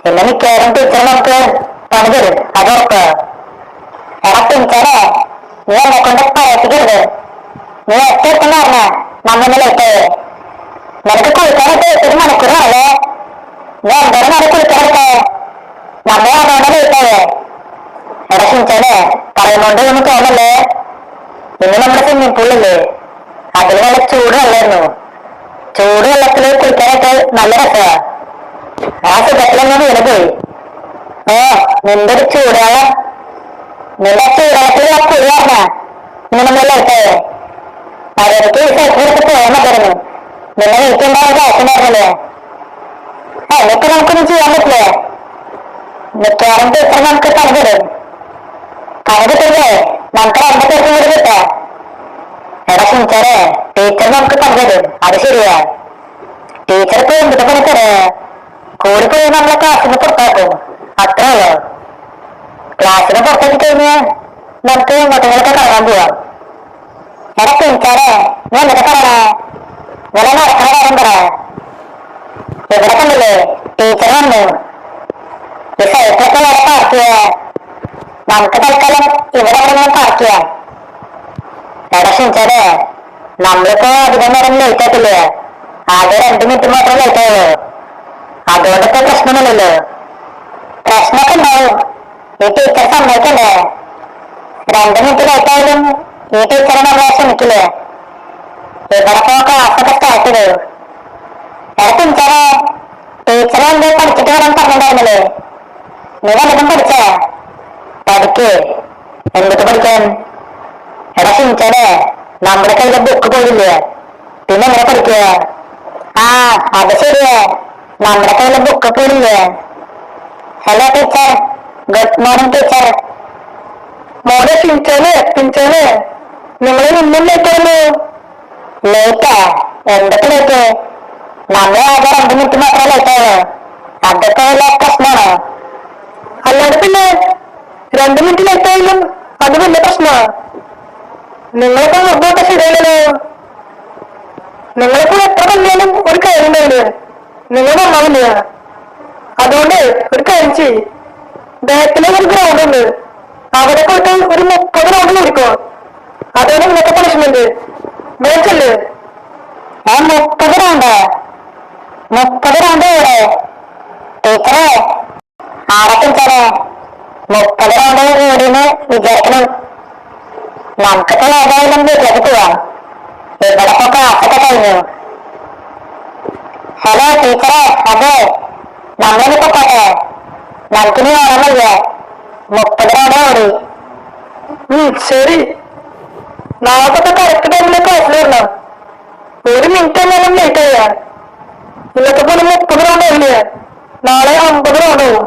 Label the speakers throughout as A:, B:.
A: പിന്നെ മിക്കവാറും ടീച്ചർ നമുക്ക് പണി തരും, അത് ഉറപ്പ്. എടാ ടീച്ചറെ, നീ എന്നെ കൊണ്ട് പറയിപ്പിക്കരുത്. നീ ഒറ്റ എത്തുന്ന പറഞ്ഞ നമ്മൊന്ന് ലേറ്റായേ. നിനക്ക് കുളിക്കാനായിട്ട് 1 മണിക്കൂറാണല്ലേ? നീ എന്തോരം നേരം കുളിക്കാനെടുത്തേ? നമ്മൾ അതുകൊണ്ട് ലേറ്റായേ. എടാ ഷിൻചാനെ, പറയുന്നോണ്ട് ഒന്നും തോന്നല്ലേ. ഇന്ന് നമ്മുടെ സ്വിമ്മിംഗ് പൂളില്ലേ, അതിൽ നല്ല ചൂട് വെള്ളമായിരുന്നു. ചൂട് വെള്ളത്തില് കുളിക്കാനായിട്ട് നല്ല രസമാ. ആ സുഖത്തിലൊന്നും വീണ് പോയി. നിന്റെ ഒരു ചൂടുവെള്ളം, നിന്റെ ചൂടുവെള്ളത്തിൽ ആ കുളി പറഞ്ഞ ഇന്ന് നമ്മൾ ലേറ്റായേ. മര്യാദക്ക് സൈക്കിൾ എടുത്ത് പോയാൽ മതിയായിരുന്നു. നിന്നെ വീട്ടിലുണ്ടാവാൻ കാശുണ്ടായിരുന്നില്ലേ? എന്നിട്ട് നമുക്കൊന്നും ചെയ്യാൻ പറ്റില്ലേ? മിക്കവാറും ടീച്ചർ നമുക്ക് പണി തരും. പണി കിട്ടില്ലേ നമുക്ക് 2 പേർക്കും കൂടി കിട്ടാം. എടാ ഷിൻചാനെ, ടീച്ചർ നമുക്ക് പണി തരും, അത് ശരിയാ. ടീച്ചർക്ക് എന്തിട്ട് പണി തരേ? കൂടി പോയി നമ്മളെ ക്ലാസ്സിന് പുറത്താക്കും, അത്രേ ഉള്ളൂ. ക്ലാസ്സിന് പുറത്താക്കി കഴിഞ്ഞാൽ നമുക്ക് ഇങ്ങോട്ടെങ്കിലൊക്കെ കറങ്ങാൻ പോവാം. എടാ ഷിൻചാനെ, നീ എന്നിട്ട് പറയണേ, ഇങ്ങനെ നടക്കണ കാര്യം പറ. ഇവിടെ കണ്ടില്ലേ, ടീച്ചർ വന്നു. ഈ സൈക്കിളൊക്കെ വേറെ പാർക്ക് ചെയ്യാ. നമുക്ക് തൽക്കാലം ഇവിടെ എവിടെയെങ്കിലും പാർക്ക് ചെയ്യാം. എടാ ഷിൻചാനെ, നമ്മളിപ്പോ അധികം നേരം ലേറ്റ് ആക്കില്ലേ? ആകെ 2 മിനിറ്റ് മാത്രം ലേറ്റ് ആയുള്ളൂ. അതുകൊണ്ടിപ്പോ പ്രശ്നമൊന്നുമില്ലല്ലോ. പ്രശ്നമൊക്കെ ഉണ്ടാവും, ഈ ടീച്ചർ സമ്മതിക്കണ്ടേ? 2 മിനിറ്റ് ലേറ്റ് ആയാലും ഈ ടീച്ചറെ നമ്മളെ ക്ഷമിക്കില്ലേ? ഇവിടെ ഇപ്പോ ക്ലാസ്സൊക്കെ സ്റ്റാർട്ട് ചെയ്തു. എടാ ഷിൻചാനെ, ടീച്ചറെ എന്ത് പഠിച്ചിട്ട് വരാൻ പറഞ്ഞിട്ടുണ്ടായിരുന്നില്ലേ? നീ വല്ലതും പഠിച്ചേ? പഠിക്ക്. എന്തൊക്കെ പഠിക്കാൻ? എടാ ഷിൻചാനെ, നമ്മുടെ കയ്യിലെ ബുക്ക് പോയില്ലേ, പിന്നെ എങ്ങനെ പഠിക്കുക? ആ അത് ശരിയാ, നമ്മുടെ കയ്യിലെ ബുക്ക് പോയില്ലേ. Hello teacher, good morning teacher. മോനെ ഷിൻചാനെ, നിങ്ങൾ ഇന്നും ലേറ്റായിരുന്നു. ലേറ്റാ? എന്തൊക്കെ ലേറ്റ്? നമ്മളെ ആകെ 2 മിനിറ്റ് മാത്രം ലേറ്റായോ? അതൊക്കെ വല്ല പ്രശ്നമാണോ? അല്ലാതെ പിന്നെ 2 മിനിറ്റ് ലേറ്റായാലും അത് വലിയ പ്രശ്നമാ. നിങ്ങളിപ്പോ മുമ്പോട്ട് ശരിയല്ലോ. നിങ്ങളിപ്പോ എത്ര പറഞ്ഞാലും ഒരു കാര്യം ഉണ്ടാവില്ല, നിങ്ങൾ നന്നാവില്ല. അതുകൊണ്ട് ഒരു കാര്യം ചെയ്യ്, ബാക്കിലെ ഒരു ഗ്രൗണ്ട് ഉണ്ട്, അവിടെ പോയിട്ട് ഒരു 30 റൗണ്ട് കൊടുക്കോ. അതാണ് ഇന്നത്തെ പണിഷ്മെന്റ്. മേച്ചല്ലേ? 30 റൗണ്ട്? 30 റൗണ്ട് ഇവിടെ ടീച്ചറെ? ആടെ ടീച്ചറെ, 30 റൗണ്ട് കൂടിന്ന് വിചാരിക്കണം. നമുക്കിപ്പോ ഏതായാലും വീട്ടിലേക്ക് പോവാം. ഇവിടെ ഇപ്പൊ ക്ലാസ്സൊക്കെ കഴിഞ്ഞു. ഹലോ ടീച്ചറെ, അതെ, നമ്മളിപ്പോ പോട്ടെ. നമുക്കിനി ഓണം വയ്യ. 30 റൗണ്ട് ഓടി. ശരി, നാളെ കറക്റ്റ് ടൈമിലെ ക്ലാസ്സിൽ വരണം. 1 മിനിറ്റ് എന്നാലും ലേറ്റ് ആയ ഇന്നത്തെ പോലെ 30 റൗണ്ട് ആയില്ലേ? നാളെ 50 റൗണ്ട് ആവും.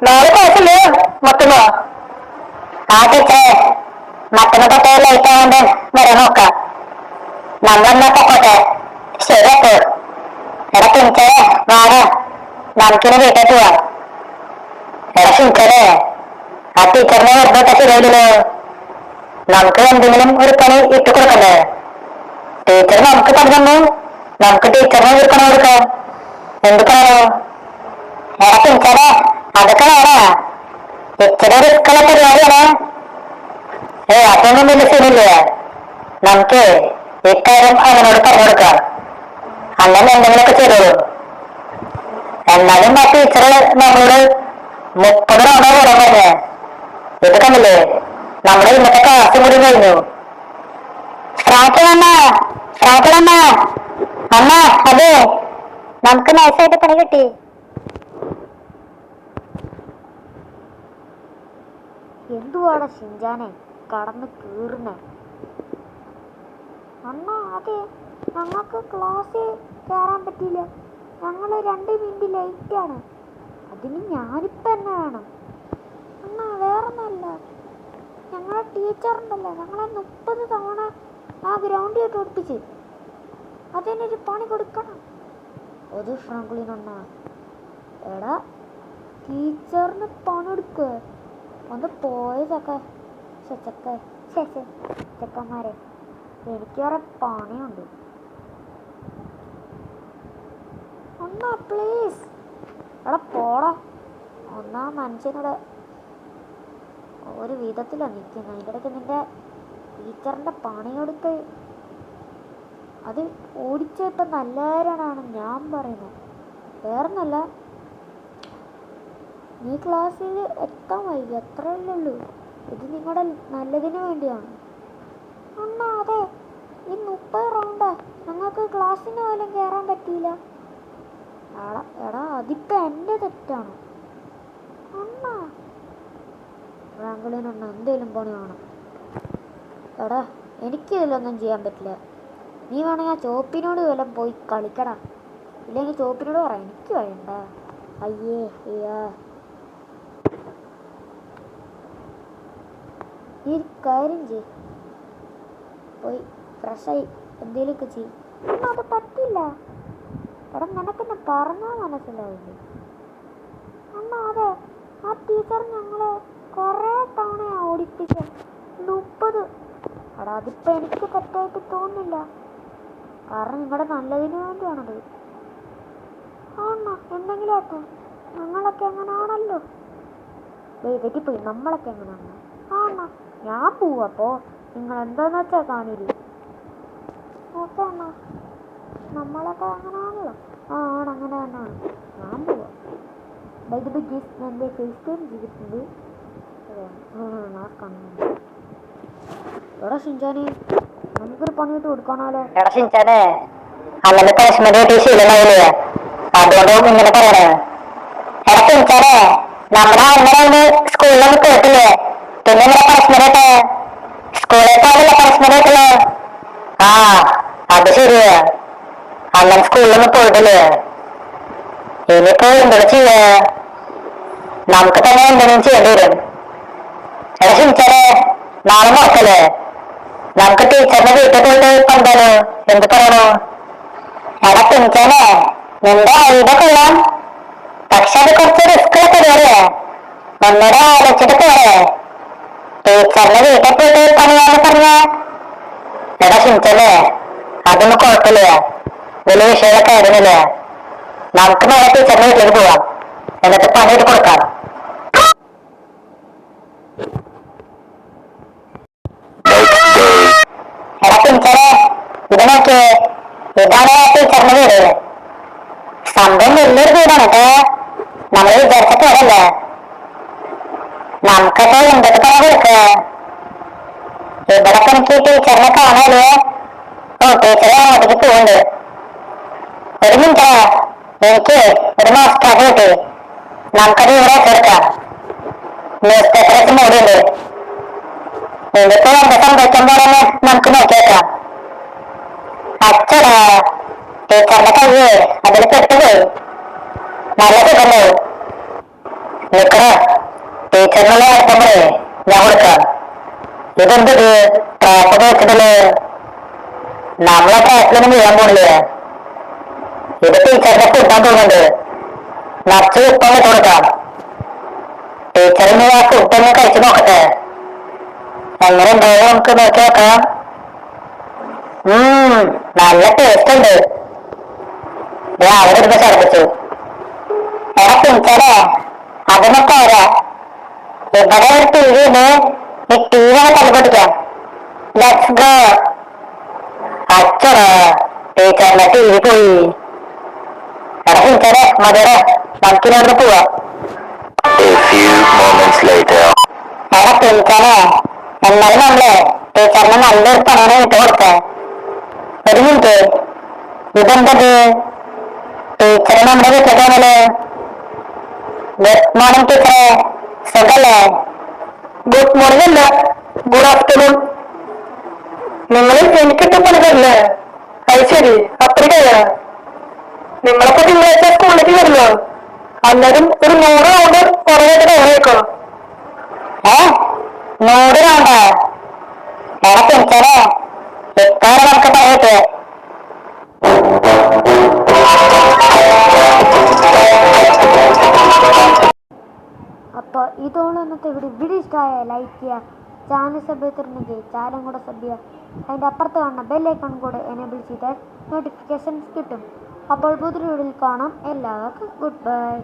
A: നാളെ ക്ലാസ്സില്ലേ? മറ്റന്നാ? ആ ടീച്ചറെ, മറ്റന്നാ തൊട്ടേ ലേറ്റ് ആവാണ്ട് വരാൻ നോക്കാം. നമ്മളെന്നാ പൊക്കോട്ടെ. ശരി അപ്പോ. എടാ ടീച്ചറെ, വാടാ, നമുക്കിനി വീട്ടിൽ പോവാം. എടാ ടീച്ചറെ, ആ ടീച്ചറിനെ വെറുതെ ശരിയായില്ലല്ലോ. നമുക്ക് എന്തെങ്കിലും ഒരു പണി ഇട്ട് കൊടുക്കണ്ടേ? ടീച്ചർ നമുക്ക് പണി തന്നു, നമുക്ക് ടീച്ചറിനെ ഒരു പണി കൊടുക്കാം. എന്ത് പണോ? എടാ ടീച്ചറെ, അതൊക്കെ വേണോ? ഇച്ചിരി റിസ്ക്കുള്ള പരിപാടിയാണ്. അതൊന്നും വലിയ ശരിയില്ലേ? നമുക്ക് ഇക്കാര്യം അവനോട് പറഞ്ഞു കൊടുക്കാം, അങ്ങനെ എന്തെങ്കിലുമൊക്കെ ചെയ്തോളൂ. എന്നാലും ആ ടീച്ചറ് നമ്മളോട് 30 റൗണ്ട് വരാൻ പറഞ്ഞേ. ഇത് കണ്ടില്ലേ, നമ്മുടെ ഇന്നത്തെ ക്ലാസ് കൂടി കഴിഞ്ഞു. ഫ്രാങ്കിളമ്മ, അമ്മ, അതെ, നമുക്ക് നൈസായിട്ട് പണി കിട്ടി.
B: എന്തുവാണ് ഷിൻചാനെ കടന്ന് കീറുന്നേ? അണ്ണ, അതെ, ഞങ്ങൾക്ക് ക്ലാസ്സിൽ കയറാൻ പറ്റിയില്ല. ഞങ്ങൾ 2 മിനിറ്റ് ലേറ്റാണ്. അതിന് ഞാനിപ്പോൾ തന്നെ വേണം. അണ്ണ, വേറൊന്നുമല്ല, ഞങ്ങളെ ടീച്ചറുണ്ടല്ലോ, ഞങ്ങളെ 30 തവണ ആ ഗ്രൗണ്ടിൽ ഇട്ട് ഒടിപ്പിച്ച്. അതിനൊരു പണി കൊടുക്കണം. ഒരു ഫ്രാങ്ക്ലിനണ്ണ, എടാ ടീച്ചറിന് പണി കൊടുക്കുക. ഒന്ന് പോയ ചെക്കന്മാരെ, എനിക്ക് വേറെ പണിയുണ്ട്. അണ്ണ പ്ലീസ്, എടാ പോടാ. ഒന്നാം മനുഷ്യനോട് ഒരു വിധത്തിലാണ് നിൽക്കുന്നത്. അതിൻ്റെ ഇടയ്ക്ക് നിന്റെ ടീച്ചറിൻ്റെ പണിയെടുത്ത് അത് ഓടിച്ചിട്ട് നല്ലവരാണ് ഞാൻ പറയുന്നത്. വേറൊന്നല്ല, നീ ക്ലാസ്സിൽ എത്താൻ വൈകി, അത്രയല്ലേ ഉള്ളൂ. ഇത് നിങ്ങളുടെ നല്ലതിന് വേണ്ടിയാണ്. അണ്ണാ അതെ, ഈ 30 റൗണ്ടാ ഞങ്ങൾക്ക് ക്ലാസ്സിന് പോലും കയറാൻ പറ്റിയില്ല. എടാ അതിപ്പോൾ എൻ്റെ തെറ്റാണ് അണ്ണാ. ഫ്രാങ്ക്ലിനണ്ണ എന്തേലും പണി വേണം. എടാ എനിക്കിതിലൊന്നും ചെയ്യാൻ പറ്റില്ല. നീ വേണമെങ്കിൽ ആ ചോപ്പിനോട് വല്ലതും പോയി കളിക്കടാ. ഇല്ലെങ്കിൽ ചോപ്പിനോട് പറയാം, എനിക്ക് വേണ്ട. അയ്യേ അയ്യാ, നീ ഒരു കാര്യം ചെയ്, പോയി ഫ്രഷായി എന്തേലുമൊക്കെ ചെയ്യും. അണ്ണാ അത് പറ്റില്ല. എടാ നിനക്കെന്നെ പറഞ്ഞാൽ മനസ്സിലാവില്ലേ അണ്ണാ? അതെ, ആ ടീച്ചർ ഞങ്ങളെ കുറേ തവണ ഓടിപ്പിച്ച 30. എടാ അതിപ്പോൾ എനിക്ക് തെറ്റായിട്ട് തോന്നുന്നില്ല, കാരണം നിങ്ങളുടെ നല്ലതിന് വേണ്ടിയാണത്. ആണോ? എന്തെങ്കിലും ആട്ടെ, ഞങ്ങളൊക്കെ എങ്ങനെയാണല്ലോ. തെറ്റിപ്പോയി, നമ്മളൊക്കെ എങ്ങനെയാണ്. ആണോ? ഞാൻ പോവാ, അപ്പോൾ നിങ്ങൾ എന്താന്ന് വെച്ചാൽ കാണില്ല. ഓക്കെ അണ്ണാ, നമ്മളൊക്കെ അങ്ങനെയാണല്ലോ. ആണ്, അങ്ങനെ തന്നെയാണ്. ഞാൻ പോവാ. ഇത് എൻ്റെ ഫേസ് ടൈം ചെയ്തിട്ടുണ്ട്. എടാ ഷിൻചാനെ, നമുക്കൊരു പണിയിട്ട് കൊടുക്കണമല്ലോ.
A: എടാ ഷിൻചാനെ, അന്നത്തെ പണിഷ്മെന്റ് കിട്ടിയ ശീലമായില്ലേ, അതുകൊണ്ട് ഇങ്ങനെ പറയണേ. എടാ ഷിൻചാനെ, നമ്മളെ അന്നേരം സ്കൂളിലൊന്നും കേട്ടില്ലേ, പിന്നെ ഇങ്ങനെ പണിഷ്മെന്റ് കിട്ടേ? സ്കൂളിൽ പോകാനുള്ള പണിഷ്മെന്റ് കിട്ടില്ലേ? ആ അത് ശരിയാ, അന്നേരം സ്കൂളിലൊന്നും പോയിട്ടില്ലേ. ഇനിയിപ്പോ എന്തൊക്കെ ചെയ്യേ? നമുക്ക് തന്നെ എന്തെങ്കിലും ചെയ്യേണ്ടി വരും. എടാ ഷിൻചാനെ, നാളെ നോക്കല്ലേ, നമുക്ക് ടീച്ചറിന്റെ വീട്ടിൽ പോയിട്ട് കണ്ടാലോ? എന്ത് പറയണോ? എടാ ഷിൻചാനെ, നിന്റെ ഐഡിയ കൊള്ളാം, പക്ഷെ അത് കുറച്ച് റിസ്ക്കുള്ള പരിപാടിയാ. ഒന്നൂടെ ആലോചിച്ചിട്ട് പോരെ. ടീച്ചറിന്റെ വീട്ടിൽ പോയിട്ട് പണിയാന്ന് പറഞ്ഞ. എടാ ഷിൻചാനെ, അതൊന്നും കുഴപ്പമില്ല, വലിയ വിഷയമൊക്കെ ആയിരുന്നില്ല. നമുക്ക് നാളെ ടീച്ചറിന്റെ വീട്ടിലേക്ക് പോവാം, എന്നിട്ട് പണിയിട്ട് കൊടുക്കാം. എടാ ഷിൻചാനെ, ഇത് നോക്കിയേ, ഇതാണ് ടീച്ചറിന്റെ വീട്. സംഭവം വലിയൊരു വീടാണ് കേട്ടോ, നമ്മൾ വിചാരിച്ച പോരല്ലേ. നമുക്കൊക്കെ എന്തൊക്കെ പണി കൊടുക്ക. ഇവിടെ എനിക്ക് ടീച്ചറിനെ കാണാല്ലേ. ഓ ടീച്ചറെ അങ്ങോട്ടേക്ക് പോകുന്നുണ്ട്. ഒരു മിനിറ്റാ, എനിക്ക് ഒരു മാസ്കാർഡ് കിട്ടി, നമുക്കത് ഇവിടെ വെച്ചെടുക്കാം. ന്യൂസ് പേപ്പറൊക്കെ മൂടിയുണ്ട്. ഇതിപ്പോ എന്താ സംഭവിക്കാൻ പോലെന്ന് നമുക്ക് നോക്കിയേക്കാം. അച്ഛടാ, ടീച്ചറിന്റെ കയ്യ് അതിൽ പെട്ടുപോയി. നല്ല സുഖല്ലേ? നിക്കണ ടീച്ചറിനുള്ള ആക്കുമ്പോഴേ ഞാൻ കൊടുക്കാം. ഇതെന്തത് ട്രാപ്പൊക്കെ വെച്ചിട്ടല്ലേ? നമ്മളെ ട്രാക്കിലൊന്നും വീഴാൻ പോണില്ലേ? ഇത് ടീച്ചറിന്റെ ഫുഡാൻ തോന്നുന്നുണ്ട്. നച്ച് ഉപ്പൊന്ന് കൊടുക്കാം. ടീച്ചറിന് ആ ഫുഡൊന്ന് കഴിച്ചു നോക്കട്ടെ, എങ്ങനെ ഉണ്ടാവും നമുക്ക് നോക്കി നോക്കാം. നല്ല ടേസ്റ്റ് ഉണ്ട്. ഞാൻ അവിടെ ഇരുന്ന് ഛർദിച്ചു. എടാ ഷിൻചാനെ, അതൊന്നും പോരാ, ഇവിടെ ഒരു ടി വി ഉണ്ട്, ഈ ടി വി അങ്ങ് തല്ലിപ്പൊട്ടിക്കാം. Let's go. അച്ഛടാ, ടീച്ചറിന്റെ ടി വി പോയി. എടാ ഷിൻചാനെ, മതിയുടെ, നമുക്കിനോട് പോവാം. എടാ ഷിൻചാനെ, എന്നാലും നമ്മള് ടീച്ചറിന് നല്ലൊരു പണിയാണ് ഇട്ട് കൊടുത്തേ. ഒരു മിനിറ്റ്, ഇതെന്തത്? ടീച്ചർ നമ്മുടെ വീട്ടിലാണല്ലോ. ഗുഡ് മോർണിംഗ് ടീച്ചറെ, സുഖല്ലേ? ഗുഡ് മോർണിംഗ് അല്ല, ഗുഡ് ആഫ്റ്റർനൂൺ. നിങ്ങൾ എനിക്കിട്ട് പണി തരില്ലേ? അത് ശരി, അത്രയ്ക്കല്ല. നിങ്ങളൊക്കെ തിങ്കളാഴ്ച സ്കൂളിലേക്ക് വരുമല്ലോ, അന്നേരം ഒരു 100 റൗണ്ട് പുറകേട്ട് കയറിയേക്കോ. 100 റൗണ്ടാ? എടാ ടീച്ചറെ, ഇക്കാരെ നമുക്ക് പറയട്ടെ.
B: അപ്പോൾ ഇതോളം ഇന്നത്തെ ഇവിടെ ഇഷ്ടമായ ലൈക്ക് ചെയ്യുക, ചാനൽ സബ് ചെയ്തിട്ടുണ്ടെങ്കിൽ ചാനലും കൂടെ സബ് ചെയ്യുക. അതിൻ്റെ അപ്പുറത്ത് കാണുന്ന ബെല്ലൈക്കൺ കൂടെ എനേബിൾ ചെയ്താൽ നോട്ടിഫിക്കേഷൻസ് കിട്ടും. അപ്പോൾ പുതിയ വീഡിയോയിൽ കാണാം. എല്ലാവർക്കും ഗുഡ് ബൈ.